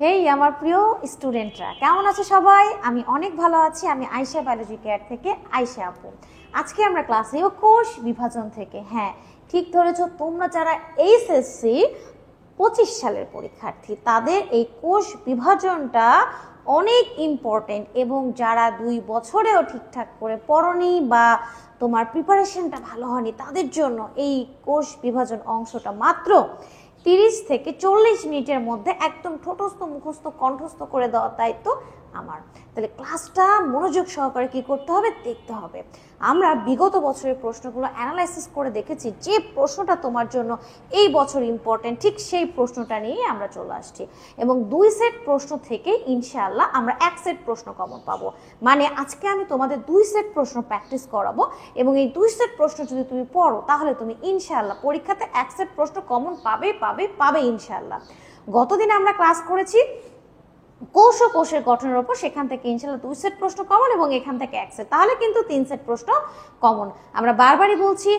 হেই আমার প্রিয় স্টুডেন্টরা, কেমন আছো সবাই? আমি অনেক ভালো আছি। আমি আয়শা বায়োলজি কেয়ার থেকে আয়শা আপু। আজকে আমরা ক্লাস নেব কোষ বিভাজন থেকে। হ্যাঁ, ঠিক ধরেছো, তোমরা যারা এইচএসসি 25 সালের পরীক্ষার্থী, তাদের এই কোষ বিভাজনটা অনেক ইম্পর্টেন্ট, এবং যারা 2 বছরেও ঠিকঠাক করে পড়নি বা তোমার প্রিপারেশনটা ভালো হয়নি, তাদের জন্য এই কোষ বিভাজন অংশটা মাত্র 30 থেকে 40 মিনিটের মধ্যে একদম ঠোঁটস্থ মুখস্থ কণ্ঠস্থ করে দেওয়ার দায়িত্ব আমার। তাহলে ক্লাসটা মনোযোগ সহকারে কি করতে হবে, দেখতে হবে। আমরা বিগত বছরের প্রশ্নগুলো অ্যানালাইসিস করে দেখেছি, যে প্রশ্নটা তোমার জন্য এই বছর ইম্পর্টেন্ট, ঠিক সেই প্রশ্নটা নিয়ে আমরা চলে আসছি। এবং 2 সেট প্রশ্ন থেকে ইনশাআল্লাহ আমরা 1 সেট প্রশ্ন কমন পাবো। মানে আজকে আমি তোমাদের 2 সেট প্রশ্ন প্র্যাকটিস করাবো, এবং এই 2 সেট প্রশ্ন যদি তুমি পড়ো, তাহলে তুমি ইনশাআল্লাহ পরীক্ষাতে 1 সেট প্রশ্ন কমন পাবে ইনশাআল্লাহ। গতদিন আমরা ক্লাস করেছি কোষ ও কোষের গঠনের উপর, সেখান থেকে ইনশাআল্লাহ 2 সেট প্রশ্ন কমন, এবং এখান থেকে 1 সেট, তাহলে কিন্তু 3 সেট প্রশ্ন কমন। আমরা বারবারই বলছি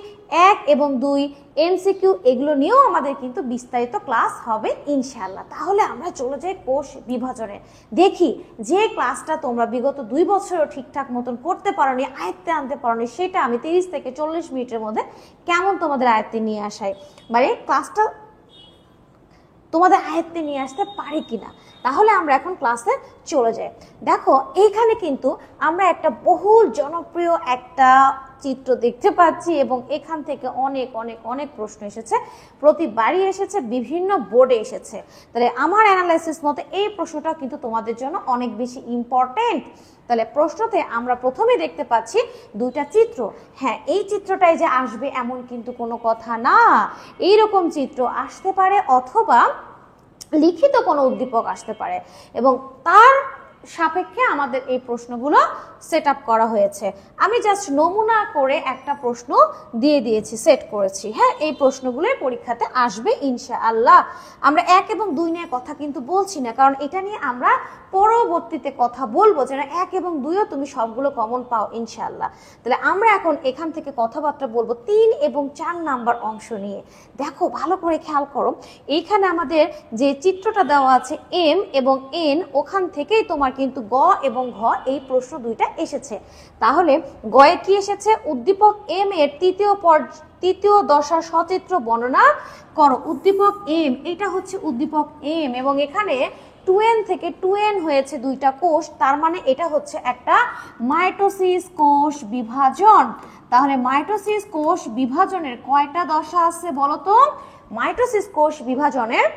1 এবং 2 এমসিকিউ এগুলো নিয়েও আমাদের কিন্তু বিস্তারিত ক্লাস হবে ইনশাআল্লাহ। তাহলে আমরা চলে যাই কোষ বিভাজনে, দেখি যে ক্লাসটা তোমরা বিগত 2 বছরও ঠিকঠাক মতন করতে পারোনি, আয়ত্তে আনতে পারোনি, সেটা আমি 30 থেকে 40 মিনিটের মধ্যে কেমন তোমাদের আয়ত্তে নিয়ে আসাই, মানে ক্লাসটা তোমাদের আয়ত্তে নিয়ে আসতে পারি কিনা। তাহলে আমরা এখন ক্লাসে চলে যাই। দেখো, এইখানে কিন্তু আমরা একটা বহুল জনপ্রিয় একটা চিত্র দেখতে পাচ্ছি, এবং এখান থেকে অনেক অনেক অনেক প্রশ্ন এসেছে, প্রতিবারই এসেছে, বিভিন্ন বোর্ডে এসেছে। তাহলে আমার অ্যানালাইসিস মতে এই প্রশ্নটা কিন্তু তোমাদের জন্য অনেক বেশি ইম্পর্টেন্ট। তাহলে প্রশ্নতে আমরা প্রথমে দেখতে পাচ্ছি 2টা চিত্র। হ্যাঁ, এই চিত্রটাই যে আসবে এমন কিন্তু কোনো কথা না। এইরকম চিত্র আসতে পারে, অথবা লিখিত কোনো উদ্দীপক আসতে পারে, এবং তার সাপেক্ষে আমাদের এই প্রশ্নগুলো সেট আপ করা হয়েছে। আমি জাস্ট নমুনা করে একটা প্রশ্ন দিয়ে দিয়েছি, সেট করেছি। হ্যাঁ, এই প্রশ্নগুলোই পরীক্ষাতে আসবে ইনশাআল্লাহ। আমরা 1 এবং 2 নিয়ে কথা কিন্তু বলছি না, কারণ এটা নিয়ে আমরা পরবর্তীতে কথা বলবো, যেন 1 এবং 2ও তুমি সবগুলো কমন পাও ইনশাআল্লাহ। তাহলে আমরা এখন এখান থেকে কথাবার্তা বলবো 3 এবং 4 নাম্বার অংশ নিয়ে। দেখো, ভালো করে খেয়াল করো, এইখানে আমাদের যে চিত্রটা দেওয়া আছে এম এবং এন, ওখান থেকেই তোমার কিন্তু গ এবং ঘ এই প্রশ্ন 2টা এসেছে। তাহলে গয়ে কি এসেছে, উদ্দীপক এম এর তৃতীয় দশা সচিত্র বর্ণনা করো। উদ্দীপক এম, এটা হচ্ছে উদ্দীপক এম, এবং এখানে 2n থেকে 2n হয়েছে 2টা কোষ, তার মানে এটা হচ্ছে একটা মাইটোসিস কোষ বিভাজন। তাহলে মাইটোসিস কোষ বিভাজনের কয়টা দশা আছে বলো তো? মাইটোসিস কোষ বিভাজনের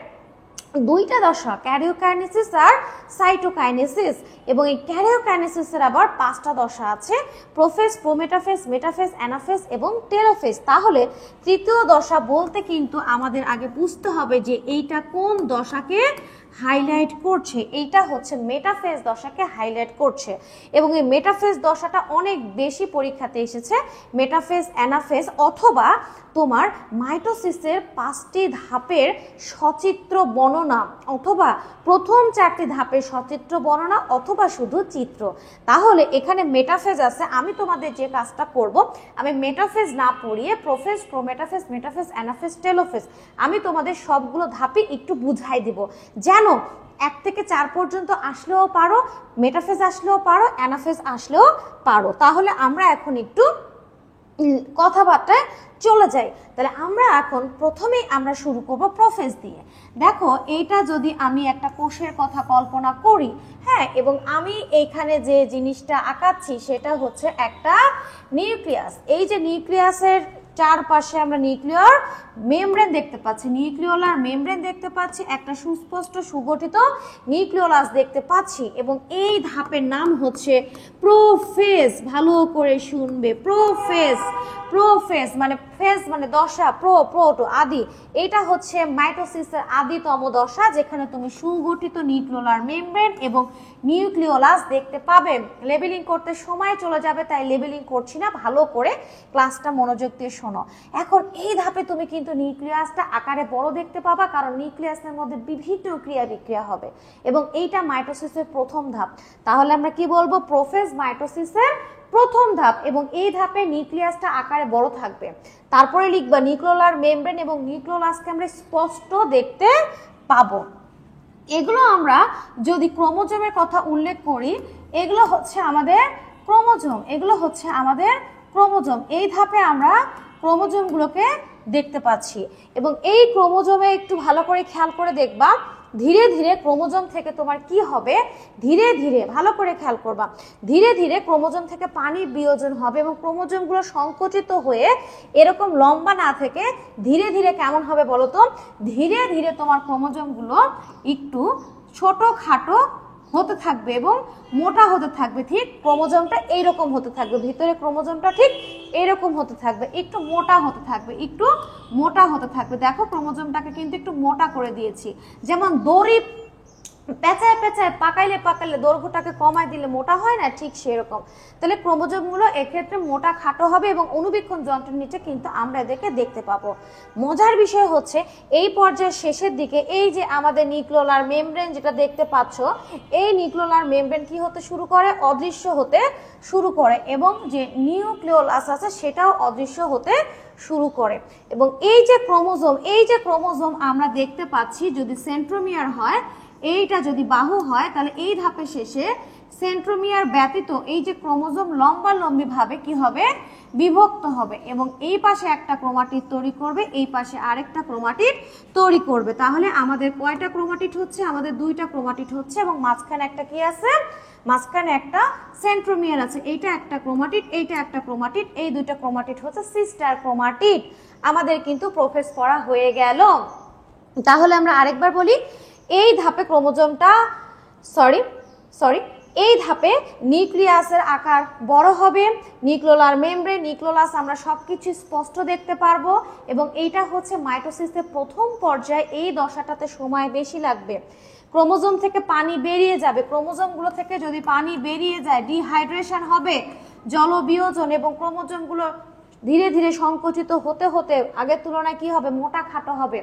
2টা দশা, ক্যারিওকাইনেসিস আর সাইটোকাইনেসিস, এবং এই ক্যারিওকাইনেসিসের আবার 5টা দশা আছে, প্রোফেজ, প্রোমেটাফেজ, মেটাফেজ, অ্যানাফেজ এবং টেলোফেজ। তাহলে তৃতীয় দশা বলতে কিন্তু আমাদের আগে বুঝতে হবে যে এইটা কোন দশাকে হাইলাইট করছে। এইটা হচ্ছে মেটাফেজ দশাকে হাইলাইট করছে, এবং এই মেটাফেজ দশাটা অনেক বেশি পরীক্ষাতে এসেছে। মেটাফেজ, অ্যানাফেজ, অথবা তোমার মাইটোসিসের 5টি ধাপের সচিত্র বর্ণনা, অথবা প্রথম 4টি ধাপের সচিত্র বর্ণনা, অথবা শুধু চিত্র। তাহলে এখানে মেটাফেজ আছে। আমি তোমাদের যে কাজটা করব, আমি মেটাফেজ না পড়িয়ে prophase, prometaphase, metaphase, anaphase, telophase আমি তোমাদের সবগুলো ধাপে একটু বুঝাই দিব, যেন 1 থেকে 4 পর্যন্ত আসলেও পারো, মেটাফেজ আসলেও পারো, অ্যানাফেজ আসলেও পারো। তাহলে আমরা এখন একটু কথাবার্তায় চলে যাই। তাহলে আমরা এখন প্রথমেই আমরা শুরু করব প্রোফেজ দিয়ে। দেখো, এইটা যদি আমি একটা কোষের কথা কল্পনা করি, হ্যাঁ, এবং আমি এইখানে যে জিনিসটা আঁকাচ্ছি সেটা হচ্ছে একটা নিউক্লিয়াস। এই যে নিউক্লিয়াসের চারপাশে আমরা নিউক্লিয়ার মেমব্রেন দেখতে পাচ্ছি, নিউক্লিওলার মেমব্রেন দেখতে পাচ্ছি, একটা সুস্পষ্ট সুগঠিত নিউক্লিওলাস দেখতে পাচ্ছি, এবং এই ধাপের নাম হচ্ছে প্রোফেজ। ভালো করে শুনবে, প্রোফেজ। প্রোফেজ মানে ফেজ মানে দশা, প্রোটো আদি। এটা হচ্ছে মাইটোসিসের আদিতম দশা, যেখানে তুমি সুগঠিত নিউক্লিওলার মেমব্রেন এবং নিউক্লিওলাস দেখতে পাবে। লেবেলিং করতে সময় চলে যাবে, তাই লেবেলিং করছি না, ভালো করে ক্লাসটা মনোযোগ দিয়ে শোনো। এখন এই ধাপে তুমি কিন্তু নিউক্লিয়াসটা আকারে বড় দেখতে পাবা, কারণ নিউক্লিয়াসের মধ্যে বিভিন্ন ক্রিয়া বিক্রিয়া হবে, এবং এইটা মাইটোসিসের প্রথম ধাপ। তাহলে আমরা কি বলবো, প্রোফেজ মাইটোসিসের প্রথম ধাপ, এবং এই ধাপে নিউক্লিয়াসটা আকারে বড় থাকবে। তারপরে লিখবা নিউক্লিওলার মেমব্রেন এবং নিউক্লিওলাসকে আমরা স্পষ্ট দেখতে পাবো। এগুলো আমরা যদি ক্রোমোজোমের কথা উল্লেখ করি, এগুলো হচ্ছে আমাদের ক্রোমোজোম, এগুলো হচ্ছে আমাদের ক্রোমোজোম। এই ধাপে আমরা ক্রোমোজোমগুলোকে দেখতে পাচ্ছি এবং এই ক্রোমোজোমে একটু ভালো করে খেয়াল করে দেখবা, ধীরে ধীরে ক্রোমোজোম থেকে তোমার কি হবে, ধীরে ধীরে ভালো করে খেয়াল করবা, ধীরে ধীরে ক্রোমোজোম থেকে পানির বিয়োজন হবে এবং ক্রোমোজোমগুলো সংকুচিত হয়ে এরকম লম্বা না থেকে ধীরে ধীরে কেমন হবে বলো তো, ধীরে ধীরে তোমার ক্রোমোজোমগুলো একটু ছোটখাটো হতে থাকবে এবং মোটা হতে থাকবে। ঠিক ক্রোমোজোমটা এইরকম হতে থাকবে, ভিতরে ক্রোমোজোমটা ঠিক এরকম হতে থাকবে, একটু মোটা হতে থাকবে, একটু মোটা হতে থাকবে। দেখো ক্রোমোজোমটাকে কিন্তু একটু মোটা করে দিয়েছি, যেমন দড়ি পেঁচায় পেঁচায় পাকাইলে পাকাইলে দৈর্ঘ্যটাকে কমায় দিলে মোটা হয় না, ঠিক সেরকম। তাহলে ক্রোমোজোমগুলো এক্ষেত্রে মোটা খাটো হবে এবং অণুবীক্ষণ যন্ত্রের নিচে কিন্তু আমরা এদেরকে দেখতে পাবো। মজার বিষয় হচ্ছে এই পর্যায়ের শেষের দিকে এই যে আমাদের নিউক্লিওলার মেমব্রেন যেটা দেখতে পাচ্ছ, এই নিউক্লিওলার মেমব্রেন কি হতে শুরু করে, অদৃশ্য হতে শুরু করে এবং যে নিউক্লিওলাস আছে সেটাও অদৃশ্য হতে শুরু করে। এবং এই যে ক্রোমোজোম আমরা দেখতে পাচ্ছি, যদি সেন্ট্রোমিয়ার হয়, এইটা যদি বাহু হয়, তাহলে এই ধাপের শেষে সেন্ট্রোমিয়ার ব্যতীত এই যে ক্রোমোজোম লম্বালম্বি ভাবে কি হবে, বিভক্ত হবে এবং এই পাশে একটা ক্রোমাটিড তৈরি করবে, এই পাশে আরেকটা ক্রোমাটিড তৈরি করবে। তাহলে আমাদের কয়টা ক্রোমাটিড হচ্ছে, আমাদের দুইটা ক্রোমাটিড হচ্ছে এবং মাঝখানে একটা কি আছে, মাঝখানে একটা সেন্ট্রোমিয়ার আছে। এইটা একটা ক্রোমাটিড, এইটা একটা ক্রোমাটিড, এই দুইটা ক্রোমাটিড হচ্ছে সিস্টার ক্রোমাটিড। আমাদের কিন্তু প্রোফেস করা হয়ে গেল। তাহলে আমরা আরেকবার বলি, এই ধাপে ক্রোমোজোমটা এই ধাপে নিউক্লিয়াসের আকার বড় হবে, নিউক্লিওলার মেমব্রেন, নিউক্লিওলাস আমরা সবকিছু স্পষ্ট দেখতে পারবো এবং এইটা হচ্ছে মাইটোসিসের প্রথম পর্যায়ে। এই দশাটাতে সময় বেশি লাগবে, ক্রোমোজোম থেকে পানি বেরিয়ে যাবে, ক্রোমোজোমগুলো থেকে যদি পানি বেরিয়ে যায় ডিহাইড্রেশন হবে, জলবিয়োজন এবং ক্রোমোজোমগুলো ধীরে ধীরে সংকুচিত হতে হতে আগের তুলনায় কি হবে, মোটা খাটো হবে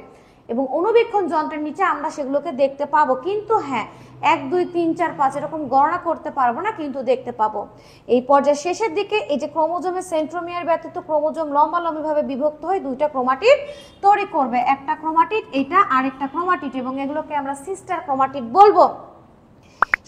এবং অণুবীক্ষণ যন্ত্রের নিচে আমরা সেগুলোকে দেখতে পাবো। কিন্তু হ্যাঁ, 1 2 3 4 5 এরকম গণনা করতে পারবো না, কিন্তু দেখতে পাবো। এই পর্যায়ে শেষের দিকে এই যে ক্রোমোজোমের সেন্ট্রোমিয়ার ব্যতীত ক্রোমোজোম লম্বালম্বি ভাবে বিভক্ত হয়ে দুইটা ক্রোমাটিড তৈরি করবে, একটা ক্রোমাটিড এটা আরেকটা ক্রোমাটিড এবং এগুলোকে আমরা সিস্টার ক্রোমাটিড বলবো।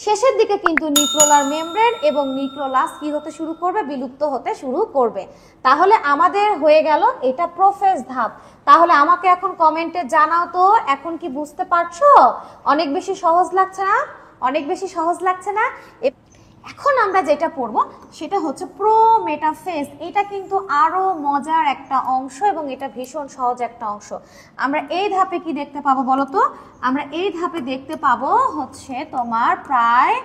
শেষের দিকে কিন্তু নিউক্লিওলার মেমব্রেন এবং নিউক্লিওলাস কি হতে শুরু করবে, বিলুপ্ত হতে শুরু করবে। তাহলে আমাদের হয়ে গেল এটা প্রোফেজ ধাপ। তাহলে আমাকে এখন কমেন্টে জানাও তো, এখন কি বুঝতে পারছো? অনেক বেশি সহজ লাগছে না? অনেক বেশি সহজ লাগছে না? এখন আমরা যেটা পড়বো সেটা হচ্ছে প্রোমেটাফেজ। এটা কিন্তু আরো মজার একটা অংশ এবং এটা ভীষণ সহজ একটা অংশ। আমরা এই ধাপে কি দেখতে পাবো বলো তো? আমরা এই ধাপে দেখতে পাবো হচ্ছে তোমার প্রায়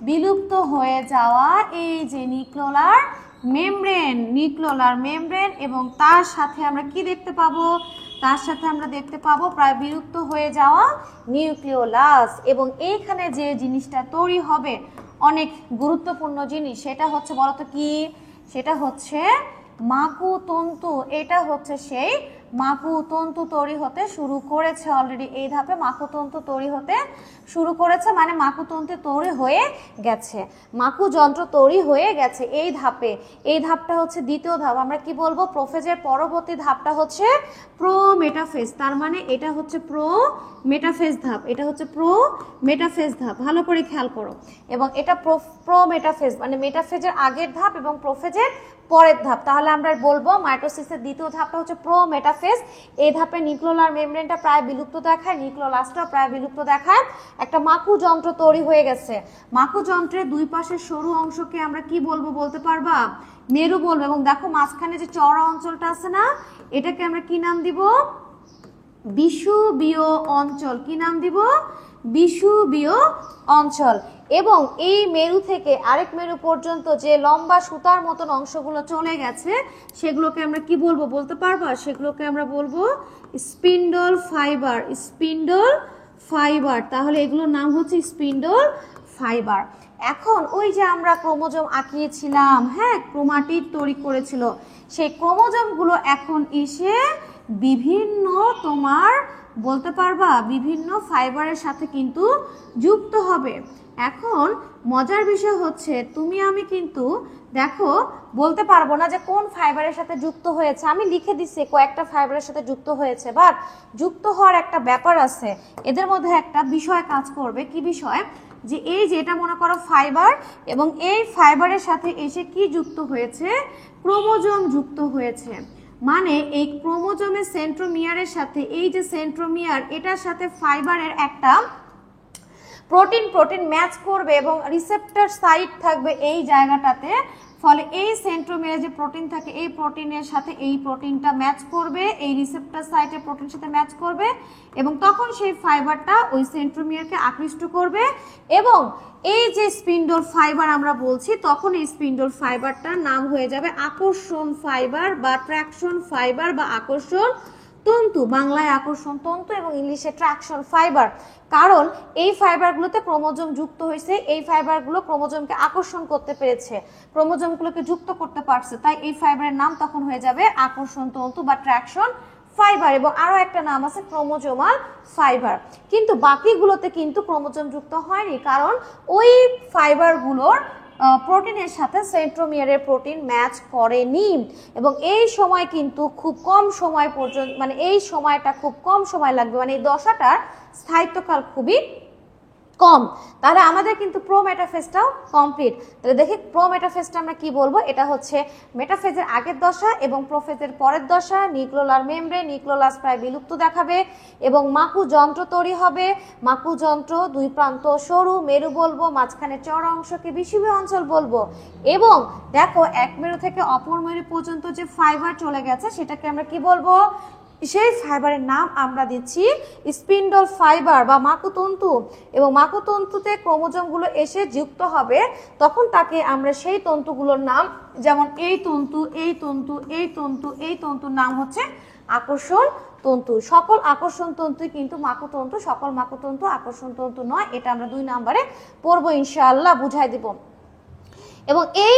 বিলুপ্ত হয়ে যাওয়া এই যে নিউক্লিওলার মেমব্রেন এবং তার সাথে আমরা কি দেখতে পাবো, তার সাথে আমরা দেখতে পাবো প্রায় বিলুপ্ত হয়ে যাওয়া নিউক্লিওলাস। এবং এইখানে যে জিনিসটা তৈরি হবে অনেক গুরুত্বপূর্ণ জিনিস, সেটা হচ্ছে বলতো কি, সেটা হচ্ছে মাকুতন্তু। এটা হচ্ছে সেই মাকুতন্তু তৈরি হতে শুরু করেছে অলরেডি। এই ধাপে মাকুতন্তু তৈরি হতে শুরু করেছে, মানে মাকুতন্তু তৈরি হয়ে গেছে, মাকু যন্ত্র তৈরি হয়ে গেছে এই ধাপে। এই ধাপটা হচ্ছে দ্বিতীয় ধাপ। আমরা কি বলবো, প্রোফেজের পরবর্তী ধাপটা হচ্ছে প্রোমেটাফেজ। তার মানে এটা হচ্ছে প্রোমেটাফেজ ধাপ, এটা হচ্ছে প্রোমেটাফেজ ধাপ। ভালো করে খেয়াল করো। এবং এটা প্রোমেটাফেজ মানে মেটাফেজের আগের ধাপ এবং প্রোফেজের পরের ধাপ। তাহলে আমরা বলবো মাইটোসিসের দ্বিতীয় ধাপটা হচ্ছে প্রোমেটাফেজ। এই ধাপে নিউক্লিওলার মেমব্রেনটা প্রায় বিলুপ্ত দেখায়, নিউক্লিওলাসটা প্রায় বিলুপ্ত দেখায়, একটা মাকু যন্ত্র তৈরি হয়ে গেছে। মাকু যন্ত্রের দুই পাশের সরু অংশকে আমরা কি বলবো বলতে পারবা? মেরু বলবো। এবং দেখো মাঝখানে যে চওড়া অঞ্চলটা আছে না, এটাকে আমরা কি নাম দিব? বিষুবীয় অঞ্চল। কি নাম দিব? বিষুবীয় অঞ্চল। এবং এই মেরু থেকে আরেক মেরু পর্যন্ত যে লম্বা সুতার মতন অংশগুলো চলে গেছে সেগুলোকে আমরা কি বলবো বলতে পারবা? সেগুলোকে আমরা বলবো স্পিন্ডল ফাইবার। Spindle fibre. তাহলে এগুলোর নাম হচ্ছে স্পিন্ডল ফাইবার। এখন ওই যে আমরা ক্রোমোজোম আঁকিয়েছিলাম, হ্যাঁ, ক্রোমাটিড তৈরি করেছিল, সেই ক্রোমোজোমগুলো এখন এসে বিভিন্ন তোমার বলতে পারবা বিভিন্ন ফাইবারের সাথে কিন্তু যুক্ত হবে। এখন মজার বিষয় হচ্ছে তুমি আমি কিন্তু দেখো বলতে পারবো না যে কোন ফাইবারের সাথে যুক্ত হয়েছে, আমি লিখে দিচ্ছি কয়েকটা ফাইবারের সাথে যুক্ত হয়েছে, বাট যুক্ত হওয়ার একটা ব্যাপার আছে, এদের মধ্যে একটা বিষয় কাজ করবে। কি বিষয়? যে এই যে এটা মনে করো ফাইবার, এবং এই ফাইবারের সাথে এসে কি যুক্ত হয়েছে? ক্রোমোজোম যুক্ত হয়েছে। মানে এই ক্রোমোজোমের সেন্ট্রোমিয়ারের সাথে এই যে সেন্ট্রোমিয়ার, এটার সাথে ফাইবারের একটা প্রোটিন ম্যাচ করবে এবং রিসেপ্টর সাইট থাকবে এই জায়গাটাতে। ফলে এই সেন্ট্রোমিয়ারে যে প্রোটিন থাকে এই প্রোটিনের সাথে এই প্রোটিনটা ম্যাচ করবে, এই রিসেপ্টর সাইটের প্রোটিনের সাথে ম্যাচ করবে, এবং তখন সেই ফাইবারটা ওই সেন্ট্রোমিয়ারকে আকৃষ্ট করবে। এবং এই যে স্পিন্ডল ফাইবার আমরা বলছি, তখন এই স্পিন্ডল ফাইবারটার নাম হয়ে যাবে আকর্ষণ ফাইবার বা ট্র্যাকশন ফাইবার বা আকর্ষণ তন্তু, বাংলায় আকর্ষণ তন্তু এবং ইংলিশে ট্র্যাকশন ফাইবার। কারণ এই ফাইবারগুলোতে ক্রোমোজোম যুক্ত হয়েছে, এই ফাইবারগুলো ক্রোমোজোমকে আকর্ষণ করতে পেরেছে, ক্রোমোজোমগুলোকে যুক্ত করতে পারছে, তাই এই ফাইবারের নাম তখন হয়ে যাবে আকর্ষণ তন্তু বা ট্র্যাকশন ফাইবার। এবং আরো একটা নাম আছে ক্রোমোজোমাল ফাইবার। কিন্তু বাকিগুলোতে কিন্তু ক্রোমোজোম যুক্ত হয়নি, কারণ ওই ফাইবারগুলোর প্রোটিনের সাথে সেন্ট্রোমিয়ারের প্রোটিন ম্যাচ করেনি। এবং এই সময় কিন্তু খুব কম সময় পর্যন্ত, মানে এই সময়টা খুব কম সময় লাগবে, মানে এই দশাটার স্থায়িত্বকাল খুবই কম। তাহলে আমাদের কিন্তু প্রো মেটাফেজটাও কমপ্লিট। তাহলে দেখি প্রো মেটাফেজটা আমরা কি বলবো। এটা হচ্ছে মেটাফেজের আগের দশা এবং প্রোফেজের পরের দশা। নিউক্লিওলার মেমব্রেন, নিউক্লিওলাস প্রায় বিলুপ্ত দেখাবে এবং মাকু যন্ত্র তৈরি হবে। মাকু যন্ত্র, দুই প্রান্ত সরু, মেরু বলবো, মাঝখানে চওড়া অংশকে বিষুবীয় অঞ্চল বলবো। এবং দেখো এক মেরু থেকে অপর মেরু পর্যন্ত যে ফাইবার চলে গেছে সেটাকে আমরা কি বলবো? সেই ফাইবারের নাম আমরা দিচ্ছি স্পিন্ডল ফাইবার বা মাকুতন্তু। এবং মাকুতন্তুতে ক্রোমোজোমগুলো এসে যুক্ত হবে, তখন তাকে আমরা সেই তন্তুগুলোর নাম, যেমন এই তন্তু, এই তন্তু, এই তন্তু, এই তন্তুর নাম হচ্ছে আকর্ষণ তন্তু। সকল আকর্ষণ তন্তুই কিন্তু মাকুতন্তু, সকল মাকুতন্তু আকর্ষণ তন্তু নয়। এটা আমরা 2 নম্বরে পড়বো, ইনশাআল্লাহ বুঝাই দিব। এবং এই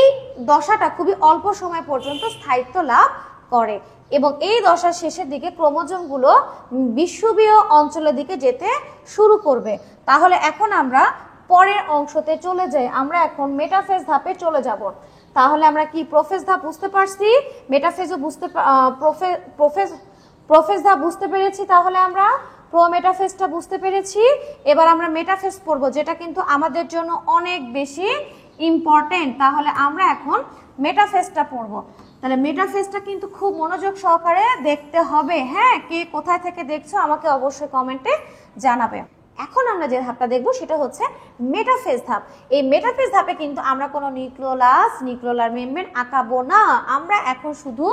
দশাটা খুবই অল্প সময় পর্যন্ত স্থায়িত্ব লাভ করে এবং এই দশার শেষের দিকে ক্রোমোজোমগুলো বিষুবীয় অঞ্চলের দিকে যেতে শুরু করবে। তাহলে এখন আমরা পরের অংশতে চলে যাই, আমরা এখন মেটাফেজ ধাপে চলে যাব। তাহলে আমরা কি প্রোফেজ ধাপ বুঝতে পারছি, মেটাফেজও বুঝতে, প্রোফেজ ধাপ বুঝতে পেরেছি, তাহলে আমরা প্রো মেটাফেজটা বুঝতে পেরেছি। এবার আমরা মেটাফেজ পড়বো, যেটা কিন্তু আমাদের জন্য অনেক বেশি ইম্পর্টেন্ট। তাহলে আমরা এখন মেটাফেজটা পড়বো। তাহলে মেটাফেজটা কিন্তু খুব মনোযোগ সহকারে দেখতে হবে। হ্যাঁ, কে কোথায় থেকে দেখছো আমাকে অবশ্যই কমেন্টে জানাবে। এখন আমরা যে ধাপটা দেখবো সেটা হচ্ছে মেটাফেজ ধাপ। এই মেটাফেজ ধাপে কিন্তু আমরা কোনো নিউক্লিওলাস, নিউক্লিওলার মেমব্রেন আঁকাবো না। আমরা এখন শুধু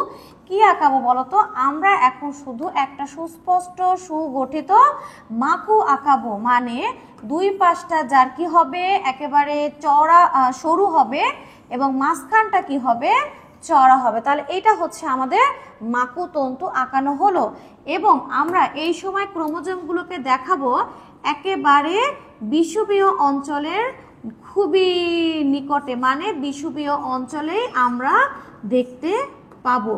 কি আঁকাবো বলতো? আমরা এখন শুধু একটা সুস্পষ্ট সুগঠিত মাকু আঁকাবো। মানে দুই পাশটা যার কি হবে, একেবারে চওড়া সরু হবে এবং মাঝখানটা কি হবে, চওড়া হবে। তাহলে এটা হচ্ছে আমাদের মাকু তন্তু আঁকানো হলো। এবং আমরা এই সময় ক্রোমোজোমগুলোকে দেখাবো একেবারে বিষুবীয় অঞ্চলের খুবই নিকটে, মানে বিষুবীয় অঞ্চলেই আমরা দেখতে পাবো।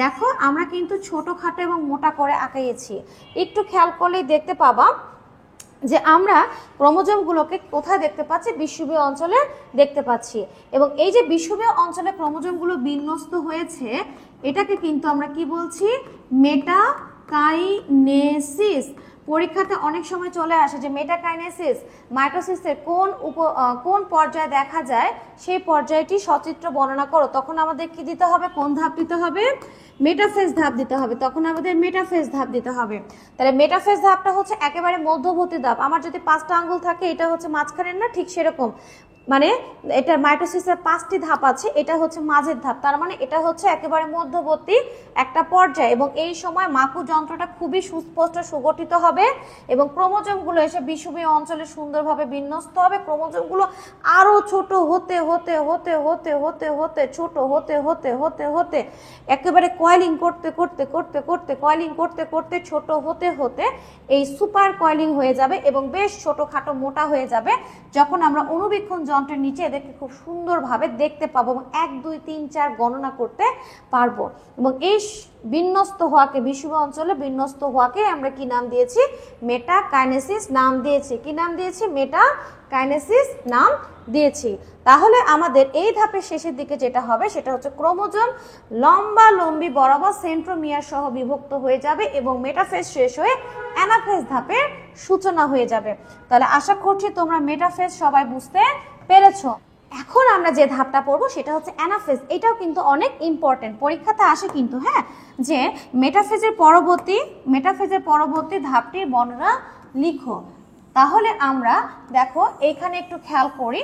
দেখো আমরা কিন্তু ছোটখাটো এবং মোটা করে আঁকিয়েছি, একটু খেয়াল করলেই দেখতে পাবা যে আমরা ক্রোমোজোমগুলোকে কোথায় দেখতে পাচ্ছি, বিষুবীয় অঞ্চলে দেখতে পাচ্ছি। এবং এই যে বিষুবীয় অঞ্চলে ক্রোমোজোমগুলো বিন্যস্ত হয়েছে, এটাকে কিন্তু আমরা কি বলছি, মেটাকাইনেসিস। পরীক্ষাতে অনেক সময় চলে আসে যে মেটাকাইনেসিস মাইটোসিসের কোন পর্যায়ে দেখা যায়, সেই পর্যায়টি সচিত্র বর্ণনা করো। তখন আমাদের কি দিতে হবে, কোন ধাপ দিতে হবে, মেটাফেজ ধাপ দিতে হবে। তখন আমাদের মেটাফেজ ধাপ দিতে হবে। তাহলে মেটাফেজ ধাপটা হচ্ছে একেবারে মধ্যবর্তী ধাপ। আমার যদি 5টা আঙ্গুল থাকে, এটা হচ্ছে মাঝখানের না, ঠিক সেরকম। মানে এটা মাইটোসিসের 5টি ধাপ আছে, এটা হচ্ছে মাঝের ধাপ। তার মানে এটা হচ্ছে একেবারে মধ্যবর্তী একটা পর্যায়। এবং এই সময় মাকু যন্ত্রটা খুবই সুস্পষ্ট সুগঠিত হবে এবং ক্রোমোজোমগুলো এসে বিষুবীয় অঞ্চলে সুন্দরভাবে বিন্যস্ত হবে। ক্রোমোজোমগুলো আরো ছোট হতে হতে হতে হতে হতে হতে ছোট হতে হতে হতে হতে একেবারে কয়েলিং করতে করতে করতে করতে কয়েলিং করতে করতে ছোট হতে হতে এই সুপার কয়েলিং হয়ে যাবে এবং বেশ ছোটখাটো মোটা হয়ে যাবে। যখন আমরা অণুবীক্ষণ যন্ত্রের নিচে এদেরকে খুব সুন্দরভাবে দেখতে পাবো এবং 1 2 3 4 গণনা করতে পারবো। এবং এই বিন্যস্ত হওয়াকে, বিষুবীয় অঞ্চলে বিন্যস্ত হওয়াকে আমরা কি নাম দিয়েছি? মেটাকাইনেসিস নাম দিয়েছি। কি নাম দিয়েছি? মেটাকাইনেসিস নাম দিয়েছি। তাহলে আমাদের এই ধাপের শেষের দিকে যেটা হবে সেটা হচ্ছে ক্রোমোজোম লম্বালম্বি বরাবর সেন্ট্রোমিয়ার সহ বিভক্ত হয়ে যাবে এবং মেটাফেজ শেষ হয়ে অ্যানাফেজ ধাপের সূচনা হয়ে যাবে। তাহলে আশা করছি তোমরা মেটাফেজ সবাই বুঝতে পেরেছো। এখন আমরা যে ধাপটা পড়বো সেটা হচ্ছে অ্যানাফেজ। এটাও কিন্তু অনেক ইম্পর্টেন্ট, পরীক্ষাতে আসে কিন্তু, হ্যাঁ, যে মেটাফেজের পরবর্তী ধাপটির বর্ণনা লিখো। তাহলে আমরা দেখো এখানে একটু খেয়াল করি,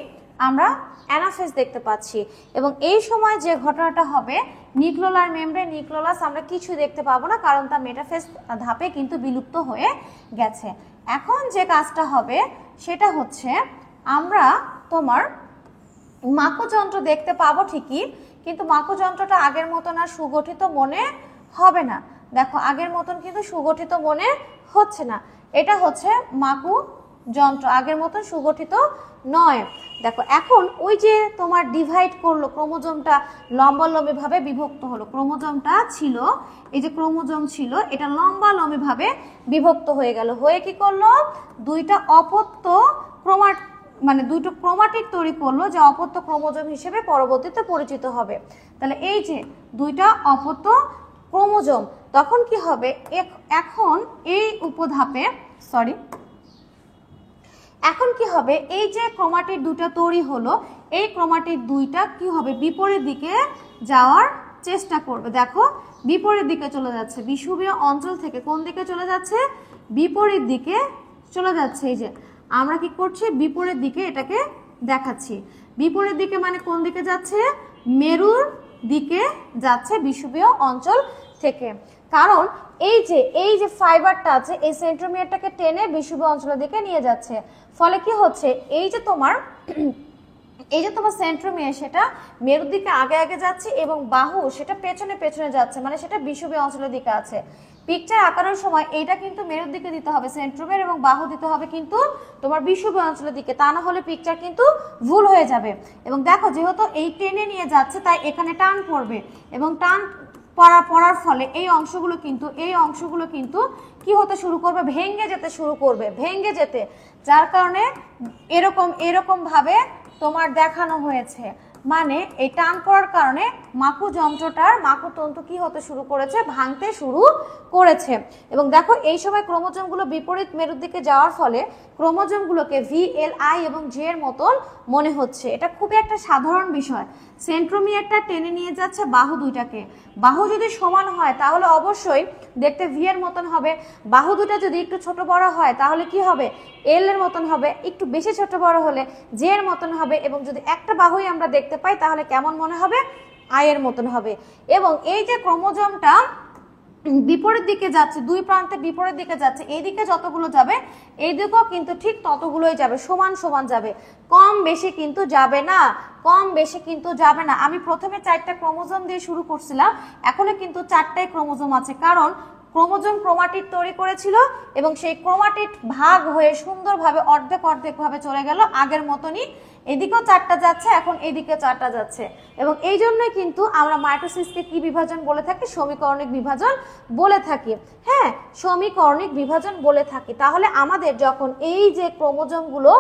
আমরা অ্যানাফেজ দেখতে পাচ্ছি এবং এই সময় যে ঘটনাটা হবে নিউক্লিওলার মেমব্রেন, নিউক্লিওলাস আমরা কিছু দেখতে পাবো না, কারণ তা মেটাফেজ ধাপে কিন্তু বিলুপ্ত হয়ে গেছে। এখন যে কাজটা হবে সেটা হচ্ছে আমরা তোমার মাকুযন্ত্র দেখতে পাবো ঠিকই, কিন্তু মাকুযন্ত্রটা আগের মতন আর সুগঠিত মনে হবে না। দেখো আগের মতন কিন্তু সুগঠিত মনে হচ্ছে না, এটা হচ্ছে মাকুযন্ত্র, আগের মতন সুগঠিত নয়। দেখো এখন ওই যে তোমার ডিভাইড করলো, ক্রোমোজোমটা লম্বালম্বি ভাবে বিভক্ত হলো, ক্রোমোজোমটা ছিল, এই যে ক্রোমোজোম ছিল এটা লম্বালম্বি ভাবে বিভক্ত হয়ে গেল, হয়ে কি করলো? দুইটা অপত্য দুটো ক্রোমাটিড তৈরি করলো, যে অপত্য ক্রোমোজোম হিসেবে পরবর্তীতে পরিচিত হবে। তাহলে এই যে দুইটা অপত্য ক্রোমোজোম, তখন কি হবে? এখন এই উপধাপে এখন কি হবে? এই যে ক্রোমাটিড দুটো তৈরি হলো, এই ক্রোমাটিড দুইটা কি হবে? বিপরীত দিকে যাওয়ার চেষ্টা করবে। দেখো বিপরীত দিকে চলে যাচ্ছে, বিষুবীয় অঞ্চল থেকে কোন দিকে চলে যাচ্ছে? বিপরীত দিকে চলে যাচ্ছে। এই যে আমরা কি করছি? বিপরীত দিকে এটাকে দেখাচ্ছি। বিপরীত দিকে মানে কোন দিকে যাচ্ছে? মেরুর দিকে যাচ্ছে বিষুবীয় অঞ্চল থেকে। কারণ এই যে ফাইবারটা আছে, এই সেন্ট্রোমিয়ারটাকে টেনে বিষুবীয় অঞ্চলের দিকে নিয়ে যাচ্ছে। ফলে কি হচ্ছে? এই যে তোমার সেন্ট্রোমিয়ার সেটা মেরুর দিকে আগে যাচ্ছে এবং বাহু সেটা পেছনে যাচ্ছে, মানে সেটা বিষুবীয় অঞ্চলের দিকে আছে। পিকচার আঁকানোর সময় এইটা কিন্তু মেরুর দিকে দিতে হবে সেন্ট্রোমিয়ার, এবং বাহু দিতে হবে কিন্তু তোমার বিষুবীয় অঞ্চলের দিকে, তা না হলে পিকচার কিন্তু ভুল হয়ে যাবে। এবং দেখো যেহেতু এই টেনে নিয়ে যাচ্ছে তাই এখানে টান পড়বে, এবং টান পড়ার ফলে এই অংশগুলো কিন্তু কি হতে শুরু করবে? ভেঙে যেতে শুরু করবে, যার কারণে এরকম ভাবে তোমার দেখানো হয়েছে। মানে এই টান পড়ার কারণে মাকুতন্তু কি হতে শুরু করেছে? ভাঙতে শুরু করেছে। এবং দেখো এই সময় ক্রোমোজোমগুলো বিপরীত মেরুর দিকে যাওয়ার ফলে ক্রোমোজোমগুলোকে VLI এবং J এর মতন মনে হচ্ছে। এটা খুবই একটা সাধারণ বিষয়। সেন্ট্রোমিয়ারটা টেনে নিয়ে যাচ্ছে বাহু দুইটাকে। বাহু যদি সমান হয় তাহলে অবশ্যই দেখতে V এর মতন হবে। বাহু দুটা যদি একটু ছোট বড় হয় তাহলে কি হবে? L এর মতন হবে। একটু বেশি ছোট বড় হলে J এর মতন হবে। এবং যদি একটা বাহুই আমরা দেখতে পাই তাহলে কেমন মনে হবে? I এর মতন হবে। এবং এই যে ক্রোমোজোমটা বিপরীত দিকে যাচ্ছে, দুই প্রান্তে বিপরীত দিকে যাচ্ছে, এইদিকে যতগুলো যাবে এইদিকেও কিন্তু ঠিক ততগুলোই যাবে, সমান যাবে, কম বেশি কিন্তু যাবে না। আমি প্রথমে 4টা ক্রোমোজোম দিয়ে শুরু করছিলাম, এখনো কিন্তু 4টাই ক্রোমোজোম আছে, কারণ ক্রোমোজোম ক্রোমাটিড তৈরি করেছিল এবং সেই ক্রোমাটিড ভাগ হয়ে সুন্দরভাবে অর্ধেক ভাবে চলে গেল আগের মতনই। এদিকেও 4টা যাচ্ছে, এখন এদিকে 4টা যাচ্ছে। এবং এই জন্যই কিন্তু আমরা মাইটোসিসকে কি বিভাজন বলে থাকি? সমীকরণিক বিভাজন বলে থাকি। হ্যাঁ, সমীকরণিক বিভাজন বলে থাকি। তাহলে আমাদের যখন এই যে ক্রোমোজোমগুলো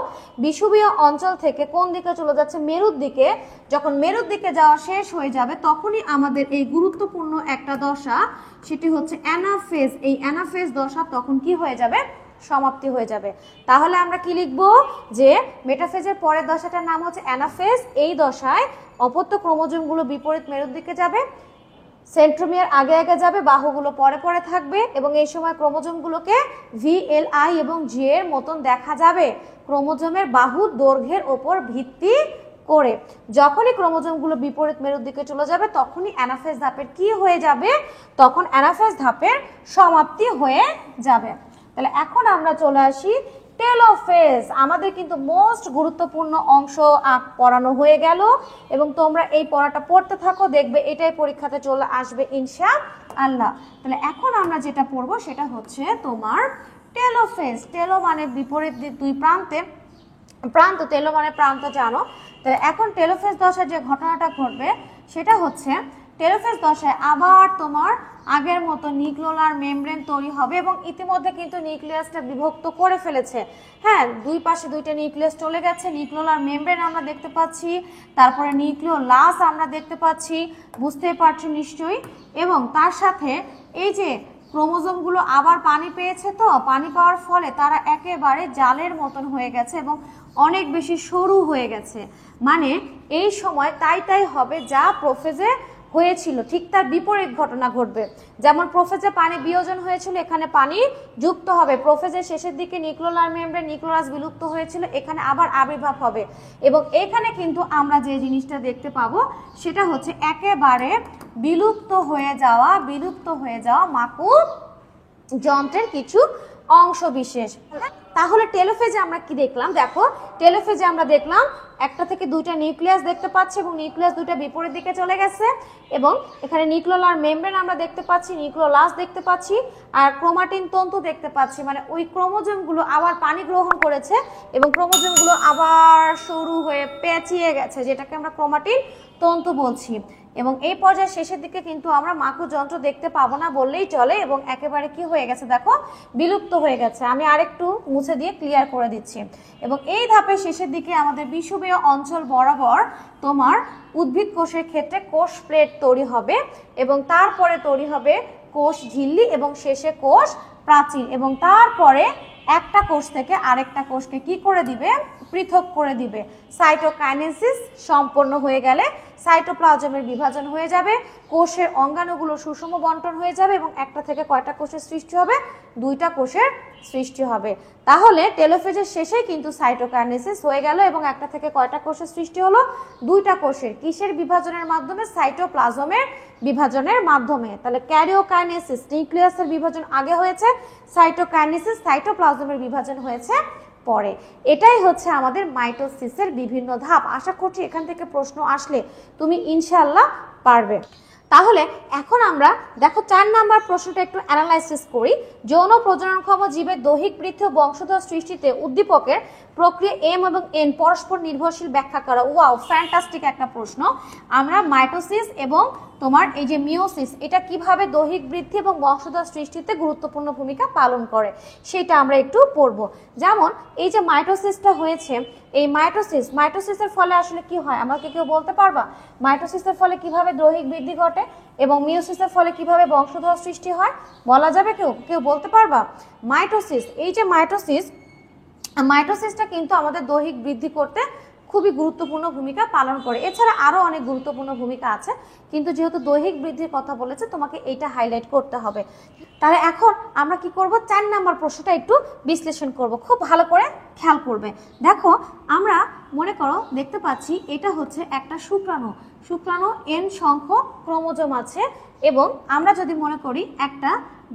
বিষুবীয় অঞ্চল থেকে কোন দিকে চলে যাচ্ছে? মেরুর দিকে। যখন মেরুর দিকে যাওয়া শেষ হয়ে যাবে তখনই আমাদের এই গুরুত্বপূর্ণ একটা দশা, সেটি হচ্ছে অ্যানাফেজ। এই অ্যানাফেজ দশা তখন কি হয়ে যাবে? সমাপ্তি হয়ে যাবে। তাহলে আমরা কি লিখব? যে মেটাফেজের পরের দশাটার নাম হচ্ছে অ্যানাফেজ। এই দশায় অপত্য ক্রোমোজোমগুলো বিপরীত মেরুর দিকে যাবে, সেন্ট্রোমিয়ার আগে যাবে, বাহুগুলো পরে থাকবে এবং এই সময় ক্রোমোজোমগুলোকে VLI এবং J এর মতন দেখা যাবে ক্রোমোজোমের বাহুর দৈর্ঘ্যের ওপর ভিত্তি করে। যখনই ক্রোমোজোমগুলো বিপরীত মেরুর দিকে চলে যাবে তখনই অ্যানাফেজ ধাপের কি হয়ে যাবে? তখন অ্যানাফেজ ধাপের সমাপ্তি হয়ে যাবে। তাহলে এখন আমরা চলে আসি টেলোফেজ। আমাদের কিন্তু মোস্ট গুরুত্বপূর্ণ অংশ পড়ানো হয়ে গেল এবং তোমরা এই পড়াটা পড়তে থাকো, দেখবে এটাই পরীক্ষাতে চলে আসবে ইনশাআল্লাহ। তাহলে এখন আমরা যেটা পড়বো সেটা হচ্ছে তোমার টেলোফেজ। টেলো মানে বিপরীত দুই প্রান্ত, টেলো মানে প্রান্ত জানো। তাহলে এখন টেলোফেজ দশার যে ঘটনাটা ঘটবে সেটা হচ্ছে টেলোফেজ দশায় আবার তোমার আগের মতো নিউক্লিওলার মেমব্রেন তৈরি হবে এবং ইতিমধ্যে কিন্তু নিউক্লিয়াসটা বিভক্ত করে ফেলেছে। হ্যাঁ, দুই পাশে দুইটা নিউক্লিয়াস চলে গেছে, নিউক্লিওলার মেমব্রেন আমরা দেখতে পাচ্ছি, তারপরে নিউক্লিওলাস আমরা দেখতে পাচ্ছি, বুঝতেই পারছো নিশ্চয়ই। এবং তার সাথে এই যে ক্রোমোজোমগুলো আবার পানি পেয়েছে, তো পানি পাওয়ার ফলে তারা একেবারে জালের মতন হয়ে গেছে এবং অনেক বেশি সরু হয়ে গেছে। মানে এই সময় তাই হবে যা প্রোফেজে হয়েছিল, ঠিক তার বিপরীত ঘটনা ঘটবে। যেমন প্রোফেজে পানি বিয়োজন হয়েছিল, এখানে পানি যুক্ত হবে। প্রোফেজের শেষের দিকে নিউক্লিওলার মেমব্রেন নিউক্লিয়াস বিলুপ্ত হয়েছিল, এখানে আবার আবির্ভাব হবে। এবং এখানে কিন্তু আমরা যে জিনিসটা দেখতে পাবো সেটা হচ্ছে একেবারে বিলুপ্ত হয়ে যাওয়া মাকুর যন্ত্রের কিছু অংশ বিশেষ। তাহলে টেলোফেজে আমরা কি দেখলাম? দেখো, টেলোফেজে আমরা দেখলাম একটা থেকে দুইটা নিউক্লিয়াস দেখতে পাচ্ছি এবং নিউক্লিয়াস দুইটা বিপরীত দিকে চলে গেছে এবং এখানে নিউক্লিওলার মেমব্রেন আমরা দেখতে পাচ্ছি, নিউক্লিওলাস দেখতে পাচ্ছি আর ক্রোমাটিন তন্তু দেখতে পাচ্ছি। মানে ওই ক্রোমোজোমগুলো আবার পানি গ্রহণ করেছে এবং ক্রোমোজোমগুলো আবার সরু হয়ে পেঁচিয়ে গেছে, যেটাকে আমরা ক্রোমাটিন তন্তু বলছি। এবং এই পর্যায়ে শেষের দিকে কিন্তু আমরা মাকু যন্ত্র দেখতে পাবো না বললেই চলে এবং একেবারে কি হয়ে গেছে দেখো, বিলুপ্ত হয়ে গেছে। আমি আরেকটু মুছে দিয়ে ক্লিয়ার করে দিচ্ছি। এবং এই ধাপের শেষের দিকে আমাদের বিষুবীয় অঞ্চল বরাবর তোমার উদ্ভিদ কোষের ক্ষেত্রে কোষ প্লেট তৈরি হবে এবং তারপরে তৈরি হবে কোষ ঝিল্লি এবং শেষে কোষ প্রাচীর। এবং তারপরে একটা কোষ থেকে আরেকটা কোষকে কি করে দিবে? পৃথক করে দিবে। সাইটোকাইনেসিস সম্পন্ন হয়ে গেলে সাইটোপ্লাজমের বিভাজন হয়ে যাবে, কোষের অঙ্গাণুগুলো সুষম বন্টন হয়ে যাবে এবং একটা থেকে কয়টা কোষের সৃষ্টি হবে? দুইটা কোষের সৃষ্টি হবে। তাহলে টেলোফেজের শেষে কিন্তু সাইটোকাইনেসিস হয়ে গেল এবং একটা থেকে কয়টা কোষের সৃষ্টি হলো? দুইটা কোষের। কিসের বিভাজনের মাধ্যমে? সাইটোপ্লাজমের বিভাজনের মাধ্যমে। তাহলে ক্যারিওকাইনেসিস নিউক্লিয়াসের বিভাজন আগে হয়েছে, সাইটোকাইনেসিস সাইটোপ্লাজমের বিভাজন হয়েছে পরে। এটাই হচ্ছে আমাদের মাইটোসিসের বিভিন্ন ধাপ। আশা করছি এখান থেকে প্রশ্ন আসলে তুমি ইনশাআল্লাহ পারবে। তাহলে এখন আমরা দেখো 4 নাম্বার প্রশ্নটা একটু অ্যানালাইসিস করি। যৌন প্রজননক্ষম জীবের দৈহিক বৃদ্ধি ও বংশধর সৃষ্টিতে উদ্দীপকের প্রক্রিয়া এম এবং এন পরস্পর নির্ভরশীল ব্যাখ্যা করা। ওয়াও, ফ্যান্টাস্টিক একটা প্রশ্ন। আমরা মাইটোসিস এবং তোমার এই যে মিওসিস, এটা কিভাবে দৈহিক বৃদ্ধি এবং বংশধর সৃষ্টিতে গুরুত্বপূর্ণ ভূমিকা পালন করে সেটা আমরা একটু পড়ব। যেমন এই যে মাইটোসিসটা হয়েছে, এই মাইটোসিসের ফলে আসলে কি হয় আমাকে কেউ বলতে পারবা? মাইটোসিসের ফলে কিভাবে দৈহিক বৃদ্ধি ঘটে এবং মিওসিসের ফলে কিভাবে বংশধর সৃষ্টি হয় বলা যাবে? কেউ বলতে পারবা? মাইটোসিস, এই যে মাইটোসিসটা কিন্তু আমাদের দৈহিক বৃদ্ধি করতে খুবই গুরুত্বপূর্ণ ভূমিকা পালন করে। এছাড়া আরো অনেক গুরুত্বপূর্ণ ভূমিকা আছে, কিন্তু যেহেতু দৈহিক বৃদ্ধির কথা বলেছে তোমাকে এইটা হাইলাইট করতে হবে। তাহলে এখন আমরা কি করব? 4 নাম্বার প্রশ্নটা একটু বিশ্লেষণ করব, খুব ভালো করে খেয়াল করবে। দেখো, আমরা মনে করো দেখতে পাচ্ছি এটা হচ্ছে একটা শুক্রাণু এন সংখ্যক ক্রোমোজোম আছে এবং আমরা যদি মনে করি একটা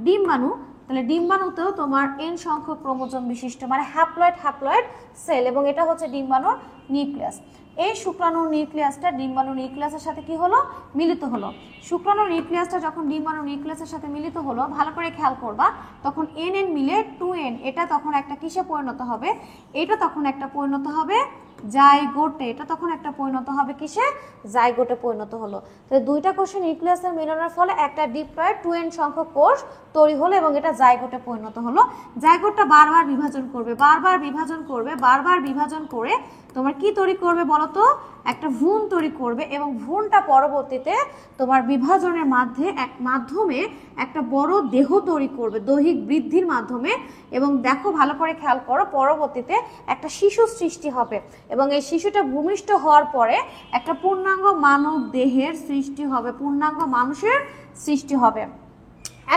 ডিম্বাণু, তাহলে ডিম্বাণুতেও তোমার এন সংখ্যক ক্রোমোজোম বিশিষ্ট মানে হ্যাপ্লয়েড সেল এবং এটা হচ্ছে ডিম্বাণুর নিউক্লিয়াস। এই শুক্রাণুর নিউক্লিয়াসটা ডিম্বাণু নিউক্লিয়াসের সাথে কি হলো? মিলিত হলো। শুক্রাণুর নিউক্লিয়াসটা যখন ডিম্বাণু নিউক্লিয়াসের সাথে মিলিত হলো, ভালো করে খেয়াল করবা, তখন এন মিলে 2n, এটা তখন একটা কিসে পরিণত হবে? এটা তখন একটা পরিণত হবে জাইগোটে। এটা তখন একটা পরিণত হবে কিসে? জাইগোটে পরিণত হলো। তো দুইটা কোষের নিউক্লিয়াসের মিলনের ফলে একটা ডিপ্লয়েড 2n সংখ্যক কোষ তৈরি হলো এবং এটা জাইগোটে পরিণত হলো। জাইগোটটা বারবার বিভাজন করে তোমার কি তৈরি করবে বলো তো? একটা ভ্রূণ তৈরি করবে এবং ভ্রূণটা পরবর্তীতে তোমার বিভাজনের মাধ্যমে একটা বড় দেহ তৈরি করবে দৈহিক বৃদ্ধির মাধ্যমে। এবং দেখো ভালো করে খেয়াল করো, পরবর্তীতে একটা শিশু সৃষ্টি হবে এবং এই শিশুটা ভূমিষ্ঠ হওয়ার পরে একটা পূর্ণাঙ্গ মানব দেহের সৃষ্টি হবে, পূর্ণাঙ্গ মানুষের সৃষ্টি হবে।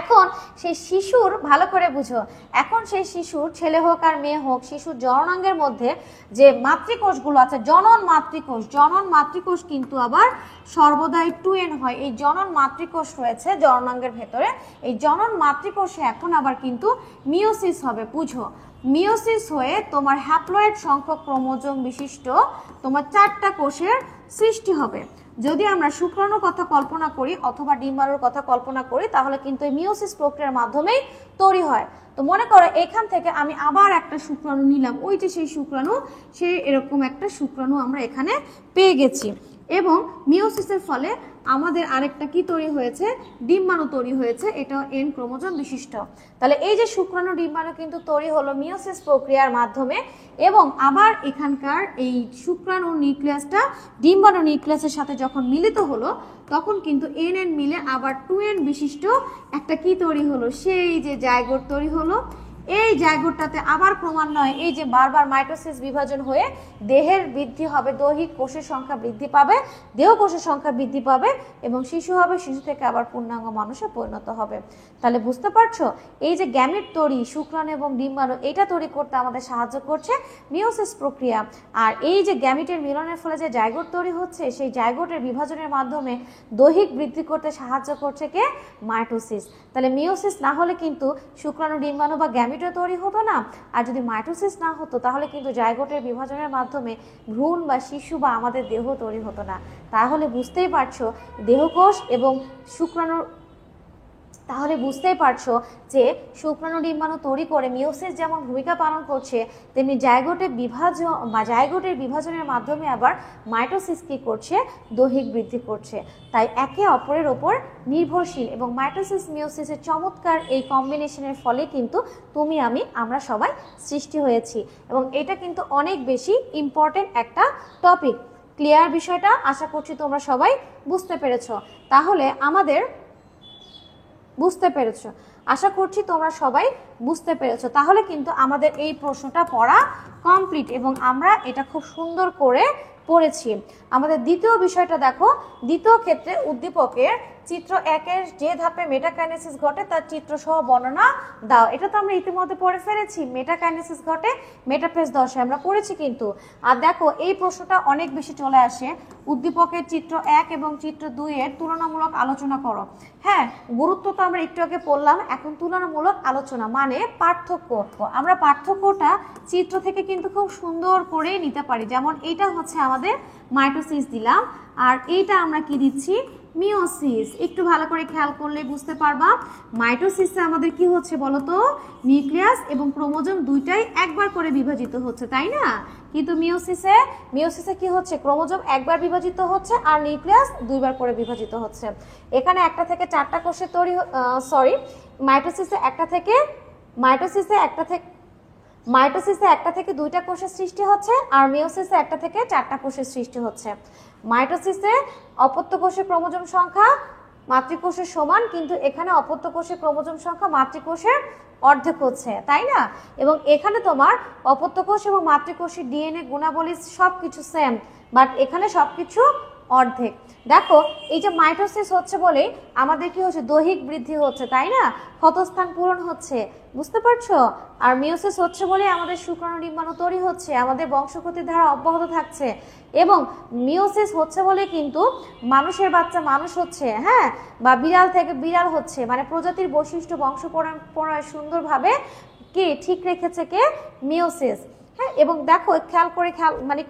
এখন সেই শিশুর, ভালো করে বুঝো, এখন সেই শিশুর ছেলে হোক আর মেয়ে হোক, শিশুর জননাঙ্গের মধ্যে যে মাতৃকোষগুলো আছে, জনন মাতৃকোষ কিন্তু আবার সর্বদাই 2n হয়। এই জনন মাতৃকোষ রয়েছে জননাঙ্গের ভেতরে, এই জনন মাতৃকোষে এখন আবার কিন্তু মিওসিস হবে। বুঝো, মিওসিস হয়ে তোমার হ্যাপ্লয়েড সংখ্যক ক্রোমোজোম বিশিষ্ট তোমার 4টা কোষের সৃষ্টি হবে। যদি আমরা শুক্রাণুর কথা কল্পনা করি অথবা ডিম্বাণুর কথা কল্পনা করি, তাহলে কিন্তু এই মিওসিস প্রক্রিয়ার মাধ্যমেই তৈরি হয়। তো মনে করো এখান থেকে আমি আবার একটা শুক্রাণু নিলাম, ওই যে সেই শুক্রাণু, সেই এরকম একটা শুক্রাণু আমরা এখানে পেয়ে গেছি। এবং মিওসিসের ফলে আমাদের আরেকটা কি তৈরি হয়েছে, ডিম্বাণু তৈরি হয়েছে, এটা এন ক্রোমোজোম বিশিষ্ট। তাহলে এই যে শুক্রাণু ডিম্বাণু কিন্তু তৈরি হলো মিওসিস প্রক্রিয়ার মাধ্যমে, এবং আবার এখানকার এই শুক্রাণু নিউক্লিয়াসটা ডিম্বাণু নিউক্লিয়াসের সাথে যখন মিলিত হলো তখন কিন্তু এন এন মিলে আবার 2n বিশিষ্ট একটা কি তৈরি হলো, সেই যে জাইগোট তৈরি হলো। এই জাইগোটটাতে আবার ক্রমান্বয়ে এই যে বারবার মাইটোসিস বিভাজন হয়ে দেহের বৃদ্ধি হবে, দৈহিক কোষের সংখ্যা বৃদ্ধি পাবে, দেহ কোষের সংখ্যা বৃদ্ধি পাবে এবং শিশু হবে, শিশু থেকে আবার পূর্ণাঙ্গ মানুষে পরিণত হবে। তাহলে বুঝতে পারছো এই যে গ্যামেট তৈরি, শুক্রাণু এবং ডিম্বাণু, এটা তৈরি করতে আমাদের সাহায্য করছে মিওসিস প্রক্রিয়া। আর এই যে গ্যামেটের মিলনের ফলে যে জাইগোট তৈরি হচ্ছে, সেই জাইগোটের বিভাজনের মাধ্যমে দৈহিক বৃদ্ধি করতে সাহায্য করছে কে, মাইটোসিস। তাহলে মিওসিস না হলে কিন্তু শুক্রাণু ডিম্বাণু বা গ্যামেটও তৈরি হতো না, আর যদি মাইটোসিস না হতো তাহলে কিন্তু জাইগোটের বিভাজনের মাধ্যমে ভ্রূণ বা শিশু বা আমাদের দেহ তৈরি হতো না। তাহলে বুঝতেই পারছো দেহকোষ এবং শুক্রাণুর, তাহলে বুঝতেই পারছো যে শুক্রাণু ডিম্বাণু তৈরি করে মিওসিস যেমন ভূমিকা পালন করছে, তেমনি জাইগোটের বিভাজন বা জাইগোটের বিভাজনের মাধ্যমে আবার মাইটোসিস কি করছে, দৈহিক বৃদ্ধি করছে। তাই একে অপরের ওপর নির্ভরশীল, এবং মাইটোসিস মিওসিসের চমৎকার এই কম্বিনেশনের ফলে কিন্তু তুমি আমি আমরা সবাই সৃষ্টি হয়েছি, এবং এটা কিন্তু অনেক বেশি ইম্পর্টেন্ট একটা টপিক। ক্লিয়ার বিষয়টা? আশা করছি তোমরা সবাই বুঝতে পেরেছো। তাহলে আমাদের বুঝতে পেরেছো, আশা করছি তোমরা সবাই বুঝতে পেরেছো। তাহলে কিন্তু আমাদের এই প্রশ্নটা পড়া কমপ্লিট, এবং আমরা এটা খুব সুন্দর করে পড়েছি। আমাদের দ্বিতীয় বিষয়টা দেখো, দ্বিতীয় ক্ষেত্রে উদ্দীপকের চিত্র 1-এর যে ধাপে মেটাকাইনেসিস ঘটে তার চিত্রসহ বর্ণনা দাও। এটা তো আমরা ইতিমধ্যে পড়ে ফেলেছি, মেটাকাইনেসিস ঘটে মেটাফেজ দশায় আমরা পড়েছি কিন্তু। আর দেখো এই প্রশ্নটা অনেক বেশি চলে আসে, উদ্দীপকের চিত্র 1 এবং চিত্র 2-এর তুলনামূলক আলোচনা করো। হ্যাঁ, গুরুত্ব তো আমরা একটু আগে পড়লাম, এখন তুলনামূলক আলোচনা মানে পার্থক্য। আমরা পার্থক্যটা চিত্র থেকে কিন্তু খুব সুন্দর করে নিতে পারি। যেমন এইটা হচ্ছে আমাদের মাইটোসিস দিলাম, আর এইটা আমরা কি দিচ্ছি, মিওসিস। একটু ভালো করে খেয়াল করলে বুঝতে পারবা মাইটোসিসে আমাদের কি হচ্ছে বলতো, নিউক্লিয়াস এবং ক্রোমোজোম দুইটাই একবার করে বিভাজিত হচ্ছে, তাই না? কিন্তু মিওসিসে কি হচ্ছে, ক্রোমোজোম একবার বিভাজিত হচ্ছে আর নিউক্লিয়াস দুইবার করে বিভাজিত হচ্ছে। এখানে একটা থেকে চারটা কোষের তৈরি, মাইটোসিসে একটা থেকে দুইটা কোষের সৃষ্টি হচ্ছে, আর মিওসিসে একটা থেকে চারটা কোষের সৃষ্টি হচ্ছে। মাইটোসিসে অপত্য কোষের ক্রোমোজোম সংখ্যা মাতৃকোষের সমান, কিন্তু এখানে অপত্য কোষের ক্রোমোজোম সংখ্যা মাতৃকোষের অর্ধেক হচ্ছে, তাই না? এবং এখানে তোমার অপত্য কোষ এবং মাতৃকোষের ডিএনএ গুণাবলী সবকিছু সেম, বাট এখানে সবকিছু অর্ধেক। দেখো এই যে মাইটোসিস হচ্ছে বলে আমাদের কি হচ্ছে, দৈহিক বৃদ্ধি হচ্ছে, তাই না? ক্ষতস্থান পূরণ হচ্ছে, বুঝতে পারছো? আর মিওসিস হচ্ছে বলে আমাদের শুক্রাণু ডিম্বাণু তৈরি হচ্ছে, আমাদের বংশগতির ধারা অব্যাহত থাকছে। এবং মিওসিস হচ্ছে বলে কিন্তু মানুষের বাচ্চা মানুষ হচ্ছে, হ্যাঁ, বা বিড়াল থেকে বিড়াল হচ্ছে, মানে প্রজাতির বৈশিষ্ট্য বংশ পরায় সুন্দরভাবে কি ঠিক রেখেছে কে, মিওসিস। হ্যাঁ, এবং দেখো মানে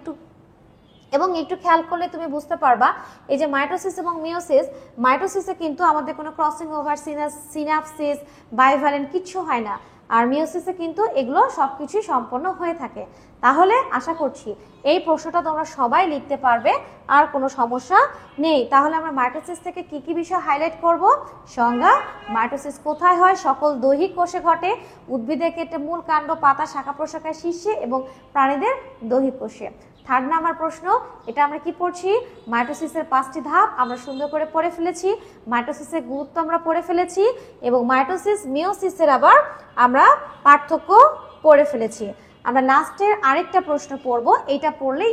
একটু খেয়াল করলে তুমি বুঝতে পারবা এই যে মাইটোসিস এবং মাইটোসিসে কিন্তু আমাদের কোনো ক্রসিং ওভার, সিনাপসিস, বাইভ্যালেন্ট কিচ্ছু হয় না, আর মিওসিসে কিন্তু এগুলো সবকিছুই সম্পন্ন হয়ে থাকে। তাহলে আশা করছি এই প্রশ্নটা তোমরা সবাই লিখতে পারবে, আর কোনো সমস্যা নেই। তাহলে আমরা মাইটোসিস থেকে কি কি বিষয় হাইলাইট করব? সংজ্ঞা, মাইটোসিস কোথায় হয়, সকল দৈহিক কোষে ঘটে, উদ্ভিদের ক্ষেত্রে মূল, কাণ্ড, পাতা, শাখা প্রশাখায়, শীর্ষে, এবং প্রাণীদের দৈহিক কোষে। 3 নাম্বার প্রশ্ন, এটা আমরা কি পড়ছি, মাইটোসিসের 5টি ধাপ আমরা সুন্দর করে পড়ে ফেলেছি, মাইটোসিসের গুরুত্ব আমরা পড়ে ফেলেছি, এবং মাইটোসিস মিওসিসের আবার আমরা পার্থক্য পড়ে ফেলেছি। আমরা লাস্টের আরেকটা প্রশ্ন পড়ব, এটা পড়লেই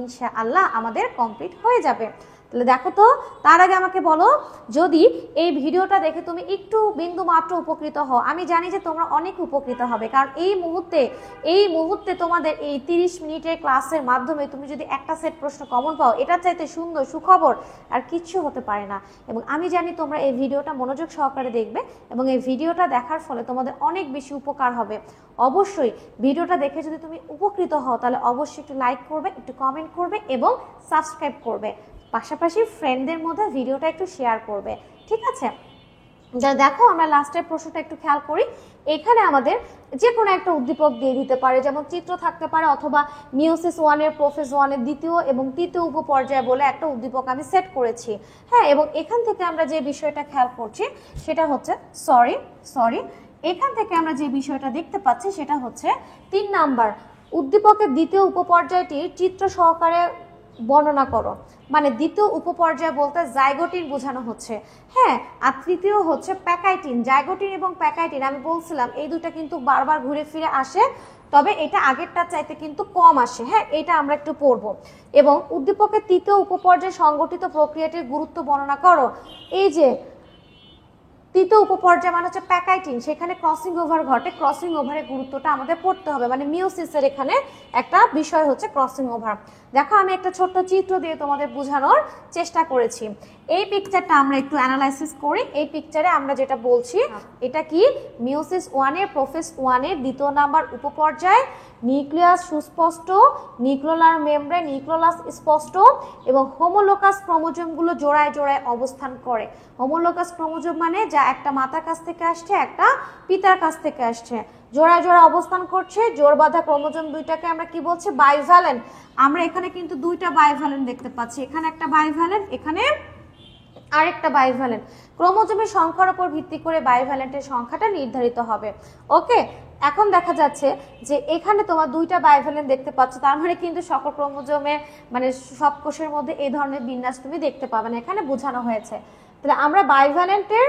ইনশাআল্লাহ আমাদের কমপ্লিট হয়ে যাবে। তাহলে দেখো তো, তার আগে আমাকে বলো, যদি এই ভিডিওটা দেখে তুমি একটু বিন্দু মাত্র উপকৃত হও, আমি জানি যে তোমরা অনেক উপকৃত হবে, কারণ এই মুহূর্তে তোমাদের এই 30 মিনিটের ক্লাসের মাধ্যমে তুমি যদি একটা সেট প্রশ্ন কমন পাও, এটা চাইতে সুন্দর সুখবর আর কিচ্ছু হতে পারে না। এবং আমি জানি তোমরা এই ভিডিওটা মনোযোগ সহকারে দেখবে, এবং এই ভিডিওটা দেখার ফলে তোমাদের অনেক বেশি উপকার হবে। অবশ্যই ভিডিওটা দেখে যদি তুমি উপকৃত হও, তাহলে অবশ্যই একটু লাইক করবে, একটু কমেন্ট করবে এবং সাবস্ক্রাইব করবে, পাশাপাশি ফ্রেন্ডদের মধ্যে ভিডিওটা একটু শেয়ার করবে, ঠিক আছে? যা দেখো আমরা লাস্টের প্রশ্নটা একটু খেয়াল করি, এখানে আমাদের যে কোনো একটা উদ্দীপক দিয়ে দিতে পারে, যেমন চিত্র থাকতে পারে অথবা মিওসিস ওয়ানের প্রোফেজ ওয়ানের দ্বিতীয় এবং তৃতীয় উপপর্যায় বলে একটা উদ্দীপক আমি সেট করেছি। হ্যাঁ, এবং এখান থেকে আমরা যে বিষয়টা খেয়াল করছি সেটা হচ্ছে সরি এখান থেকে আমরা যে বিষয়টা দেখতে পাচ্ছি সেটা হচ্ছে 3 নাম্বার উদ্দীপকের দ্বিতীয় উপপর্যায়টি চিত্র সহকারে বর্ণনা করো। মানে দ্বিতীয় উপপর্যায় বলতে জাইগোটিন বোঝানো হচ্ছে। হ্যাঁ, আর তৃতীয় হচ্ছে প্যাকাইটিন। জাইগোটিন এবং প্যাকাইটিন আমি বলছিলাম এই দুটা কিন্তু বারবার ঘুরে ফিরে আসে, তবে এটা আগেরটার চাইতে কিন্তু কম আসে। হ্যাঁ, এটা আমরা একটু পড়বো। এবং উদ্দীপকের তৃতীয় উপপর্যায়ে সংগঠিত প্রক্রিয়াটির গুরুত্ব বর্ণনা করো। এই যে তৃতীয় উপপর্যায় মানে হচ্ছে প্যাকাইটিন, সেখানে ক্রসিং ওভার ঘটে। ক্রসিং ওভারের গুরুত্বটা আমাদের পড়তে হবে, মানে মিওসিসের এখানে একটা বিষয় হচ্ছে ক্রসিং ওভার। দেখো আমি একটা ছোট্ট চিত্র দিয়ে তোমাদের বোঝানোর চেষ্টা করেছি। এই পিকচারটা আমরা একটু অ্যানালাইসিস করি। এই পিকচারে আমরা যেটা বলছি এটা কি মিওসিস ওয়ানের প্রোফেজ ওয়ানের দ্বিতীয় নাম্বার উপপর্যায়, নিউক্লিয়াস সুস্পষ্ট, নিউক্লিয়ার মেমব্রেন নিউক্লিয়াস স্পষ্ট এবং হোমোলোকাস ক্রোমোজোমগুলো জোড়ায় জোড়ায় অবস্থান করে। হোমোলোকাস ক্রোমোজোম মানে যা একটা মাতার কাছ থেকে আসছে একটা পিতার কাছ থেকে আসছে, জোড়ায় জোড়ায় অবস্থান করছে। জোড় বাঁধা ক্রোমোজোম দুইটাকে আমরা কি বলছি বাইভ্যালেন্ট। আমরা এখানে কিন্তু দুইটা বাইভ্যালেন্ট দেখতে পাচ্ছি, এখানে একটা বাইভ্যালেন্ট, এখানে আরেকটা বাইভ্যালেন্ট। ক্রোমোজোমের সংখ্যার উপর ভিত্তি করে বাইভ্যালেন্টের সংখ্যাটা নির্ধারিত হবে। ওকে, এখন দেখা যাচ্ছে যে এখানে তোমার দুইটা বাইভ্যালেন্ট দেখতে পাচ্ছ, তার মানে কিন্তু সকল ক্রোমোজোমে মানে সব কোষের মধ্যে এই ধরনের বিন্যাস তুমি দেখতে পাবে না, এখানে বোঝানো হয়েছে। তাহলে আমরা বাইভ্যালেন্টের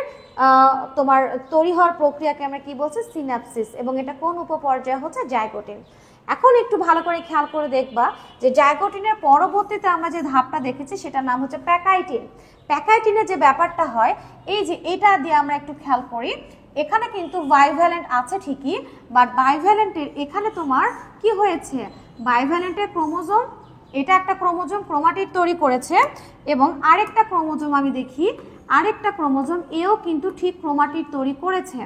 তোমার তৈরি হওয়ার প্রক্রিয়াকে আমরা কি বলছি সিনাপসিস, এবং এটা কোন উপপর্যায় হচ্ছে জাইগোটিন। এখন একটু ভালো করে খেয়াল করে দেখবা যে জাইগোটিনের পরবর্তীতে আমরা যে ধাপটা দেখেছি সেটার নাম হচ্ছে প্যাকাইটিন। প্যাকাইটিনের যে ব্যাপারটা হয় এই যে এটা দিয়ে আমরা একটু খেয়াল করি, এখানে কিন্তু বাইভ্যালেন্ট আছে ঠিকই, বাট বাইভ্যালেন্টের এখানে তোমার কি হয়েছে বাইভ্যালেন্টের ক্রোমোজোম, এটা একটা ক্রোমোজোম ক্রোমাটিড তৈরি করেছে এবং আরেকটা ক্রোমোজোম আমি দেখি আরেকটা ক্রোমোজোম এও কিন্তু ঠিক ক্রোমাটিড তৈরি করেছে।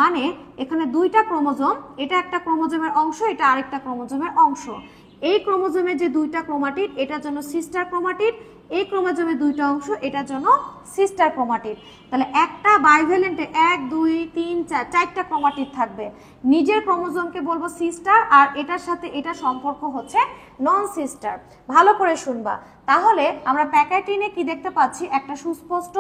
মানে এখানে দুইটা ক্রোমোজোম, এটা একটা ক্রোমোজোমের অংশ, এটা আরেকটা ক্রোমোজোমের অংশ। এই ক্রোমোজোমের যে দুইটা ক্রোমাটিড এটার জন্য সিস্টার ক্রোমাটিড, এই ক্রোমোজোমের দুইটা অংশ এটার জন্য সিস্টার ক্রোমাটিড। তাহলে একটা বাইভ্যালেন্টে 1 2 3 4 চারটা ক্রোমাটিড থাকবে। নিজের ক্রোমোজোমকে বলবো সিস্টার আর এটার সাথে এটা সম্পর্ক হচ্ছে নন সিস্টার। ভালো করে শুনবা। তাহলে আমরা প্যাকাইটিনে কি দেখতে পাচ্ছি একটা সুস্পষ্ট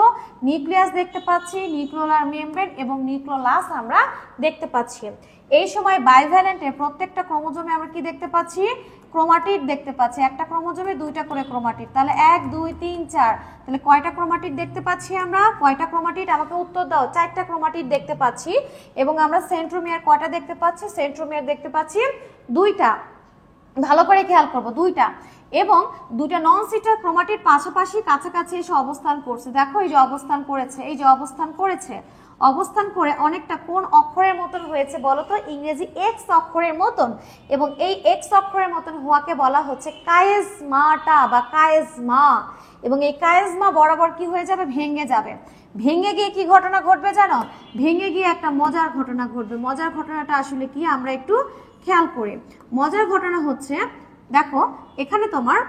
নিউক্লিয়াস দেখতে পাচ্ছি, নিউক্লিয়ার মেমব্রেন এবং নিউক্লিয়াস আমরা দেখতে পাচ্ছি। এই সময় বাইভ্যালেন্টের প্রত্যেকটা ক্রোমোজোমে আমরা কি দেখতে পাচ্ছি ক্রোমাটিড দেখতে পাচ্ছি, একটা ক্রোমোজোমে দুইটা করে ক্রোমাটিড। তাহলে 1 2 3 4, তাহলে কয়টা ক্রোমাটিড দেখতে পাচ্ছি আমরা, কয়টা ক্রোমাটিড আমাকে উত্তর দাও। 4টা ক্রোমাটিড দেখতে পাচ্ছি। এবং আমরা সেন্ট্রোমিয়ার কয়টা দেখতে পাচ্ছি, সেন্ট্রোমিয়ার দেখতে পাচ্ছি 2টা। ভালো করে খেয়াল করবো 2টা। এবং দুইটা নন সিস্টার ক্রোমাটিড পাশাপাশি কাছাকাছি এসে অবস্থান করছে। দেখো এই যে অবস্থান করেছে, এই যে অবস্থান করেছে, অবস্থান করে অনেকটা কোন অক্ষরের মতন হয়েছে বলতো, ইংরেজি এক্স অক্ষরের মতন। এবং এই এক্স অক্ষরের মতন হওয়াকে বলা হচ্ছে কায়েজমাটা বা কায়েজমা। এবং এই কায়েজমা বরাবর কি হয়ে যাবে, ভেঙে যাবে। ভেঙে গিয়ে কি ঘটনা ঘটবে জানো, ভেঙে গিয়ে একটা মজার ঘটনা ঘটবে। মজার ঘটনাটা আসলে কি আমরা একটু খেয়াল করি। মজার ঘটনা হচ্ছে দেখো এখানে তোমার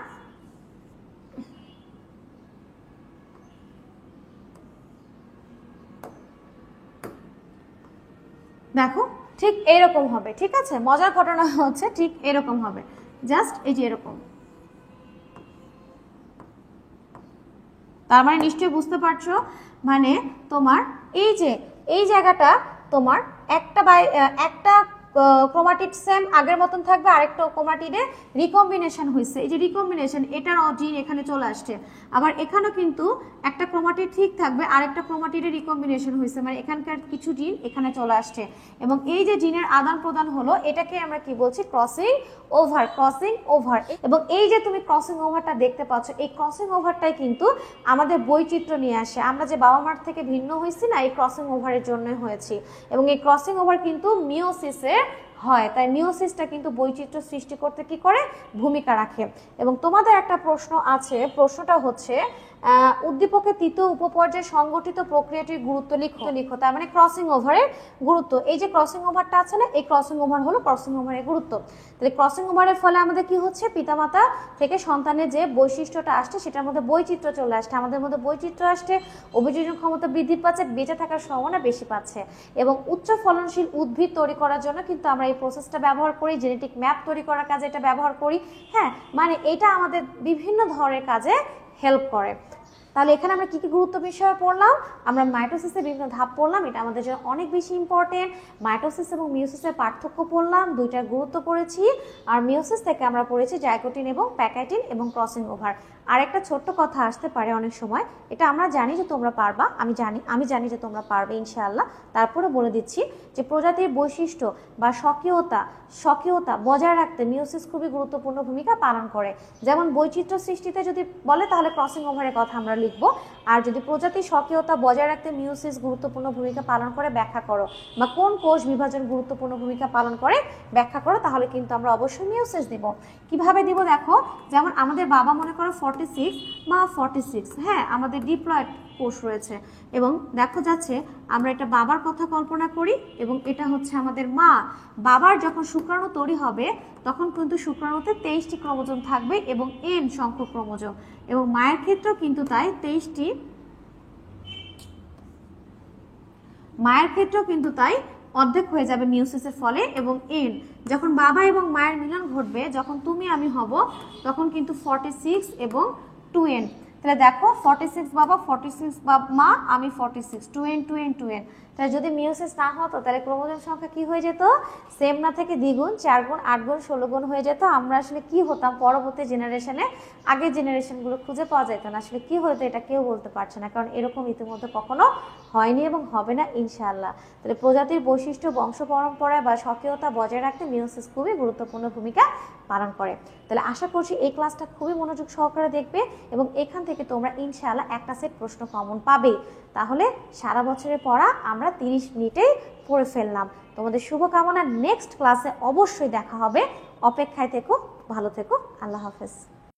দেখো ঠিক এরকম হবে, ঠিক আছে। মজার ঘটনা হচ্ছে ঠিক এরকম হবে, জাস্ট এই যে এরকম। তার মানে নিশ্চয়ই বুঝতে পারছো, মানে তোমার এই যে এই জায়গাটা তোমার একটা ক্রোমাটিড সেম আগের মতন থাকবে, আরেকটা ক্রোমাটিডে রিকম্বিনেশন হয়েছে। এই যে রিকম্বিনেশন, এটার জিন এখানে চলে আসছে। আবার এখানেও কিন্তু একটা ক্রোমাটিড ঠিক থাকবে, আরেকটা ক্রোমাটিডে রিকম্বিনেশন হয়েছে, মানে এখানকার কিছু জিন এখানে চলে আসছে। এবং এই যে জিনের আদান প্রদান হলো এটাকে আমরা কি বলছি ক্রসিং ওভার। Crossing over. এবং এই যে তুমি ক্রসিং ওভারটা দেখতে পাচ্ছ, এই ক্রসিং ওভারটাই কিন্তু আমাদের বৈচিত্র্য নিয়ে আসে। আমরা যে বাবা মার থেকে ভিন্ন হয়েছি না, এই ক্রসিং ওভারের জন্যই হয়েছি। এবং এই ক্রসিং ওভার কিন্তু মিওসিসে হয়, তাই মিওসিসটা কিন্তু বৈচিত্র্য সৃষ্টি করতে কি করে ভূমিকা রাখে। এবং তোমাদের একটা প্রশ্ন আছে, প্রশ্নটা হচ্ছে উদ্দীপকের তৃতীয় উপপর্যায়ে সংগঠিত প্রক্রিয়াটির গুরুত্ব লিখো। তার মানে ক্রসিং ওভারের গুরুত্ব। এই যে ক্রসিং ওভারটা আছে না, এই ক্রসিং ওভার হলো ক্রসিং ওভারের গুরুত্ব। তাহলে ক্রসিং ওভারের ফলে আমাদের কি হচ্ছে, পিতামাতা থেকে সন্তানের যে বৈশিষ্ট্যটা আসছে সেটার মধ্যে বৈচিত্র্য চলে আসছে, আমাদের মধ্যে বৈচিত্র্য আসছে, অভিযোজন ক্ষমতা বৃদ্ধি পাচ্ছে, বেঁচে থাকার সম্ভাবনা বেশি পাচ্ছে। এবং উচ্চ ফলনশীল উদ্ভিদ তৈরি করার জন্য কিন্তু আমরা এই প্রসেসটা ব্যবহার করি, জেনেটিক ম্যাপ তৈরি করার কাজে এটা ব্যবহার করি। হ্যাঁ, মানে এটা আমাদের বিভিন্ন ধরনের কাজে হেল্প করে। তাহলে এখানে আমরা কি কি গুরুত্ব বিষয় পড়লাম, আমরা মাইটোসিসের বিভিন্ন ধাপ পড়লাম, এটা আমাদের জন্য অনেক বেশি ইম্পর্টেন্ট। মাইটোসিস এবং মিওসিসের পার্থক্য পড়লাম, দুইটার গুরুত্ব পড়েছি। আর মিওসিস থেকে আমরা পড়েছি জাইগোটিন এবং প্যাকাইটিন এবং ক্রসিং ওভার। আর একটা ছোট্ট কথা আসতে পারে অনেক সময়, এটা আমরা জানি যে তোমরা পারবা, আমি জানি যে তোমরা পারবে ইনশাআল্লাহ। তারপরে বলে দিচ্ছি যে প্রজাতির বৈশিষ্ট্য বা স্বকীয়তা বজায় রাখতে মিওসিস খুবই গুরুত্বপূর্ণ ভূমিকা পালন করে। যেমন বৈচিত্র্য সৃষ্টিতে যদি বলে তাহলে ক্রসিং ওভারের কথা আমরা লিখবো। আর যদি প্রজাতির স্বকীয়তা বজায় রাখতে মিওসিস গুরুত্বপূর্ণ ভূমিকা পালন করে ব্যাখ্যা করো, বা কোন কোষ বিভাজন গুরুত্বপূর্ণ ভূমিকা পালন করে ব্যাখ্যা করো, তাহলে কিন্তু আমরা অবশ্যই মিওসিস দিব। কিভাবে দিব দেখো, যেমন আমাদের বাবা মনে করো 46 মা 46, হ্যাঁ আমাদের ডিপ্লয়েড কোষ রয়েছে, এবং দেখো যাচ্ছে আমরা এটা বাবার কথা কল্পনা করি এবং এটা হচ্ছে আমাদের মা। বাবার যখন শুক্রাণু তৈরি হবে তখন কিন্তু শুক্রাণুতে 23টি ক্রোমোজোম থাকবে এবং n সংখ্যক ক্রোমোজোম, এবং মায়ের ক্ষেত্রেও কিন্তু তাই 23টি, মায়ের ক্ষেত্রেও কিন্তু তাই অর্ধেক হয়ে যাবে মিওসিসের ফলে। এবং n যখন বাবা এবং মায়ের মিলন ঘটবে, যখন তুমি আমি হব, তখন কিন্তু 46 এবং 2n। তাহলে দেখো 46 বাবা 46 মা, আমি 46, 2n 2n 2n। তাহলে যদি মিওসিস না হতো তাহলে ক্রোমোজোম সংখ্যা কি হয়ে যেত, সেম না থেকে দ্বিগুণ, 4 গুণ 8 গুণ 16 গুণ হয়ে যেত। আমরা আসলে কি হতাম পরবর্তী জেনারেশনে, আগের জেনারেশনগুলো খুঁজে পাওয়া যেত না, আসলে কি হতো এটা কেউ বলতে পারছে না, কারণ এরকম ইতিমধ্যে কখনো হয়নি এবং হবে না ইনশাআল্লাহ। তাহলে প্রজাতির বৈশিষ্ট্য বংশ পরম্পরা বা স্বকীয়তা বজায় রাখতে মিওসিস খুবই গুরুত্বপূর্ণ ভূমিকা পালন করে। তাহলে আশা করছি এই ক্লাসটা খুবই মনোযোগ সহকারে দেখবে এবং এখান থেকে তোমরা ইনশাআল্লাহ একটা সেট প্রশ্ন কমন পাবে। তাহলে সারা বছরের পড়া আমরা 30 মিনিটেই পড়ে ফেললাম। তোমাদের শুভকামনা, নেক্সট ক্লাসে অবশ্যই দেখা হবে। অপেক্ষায় থেকো, ভালো থেকো, আল্লাহ হাফেজ।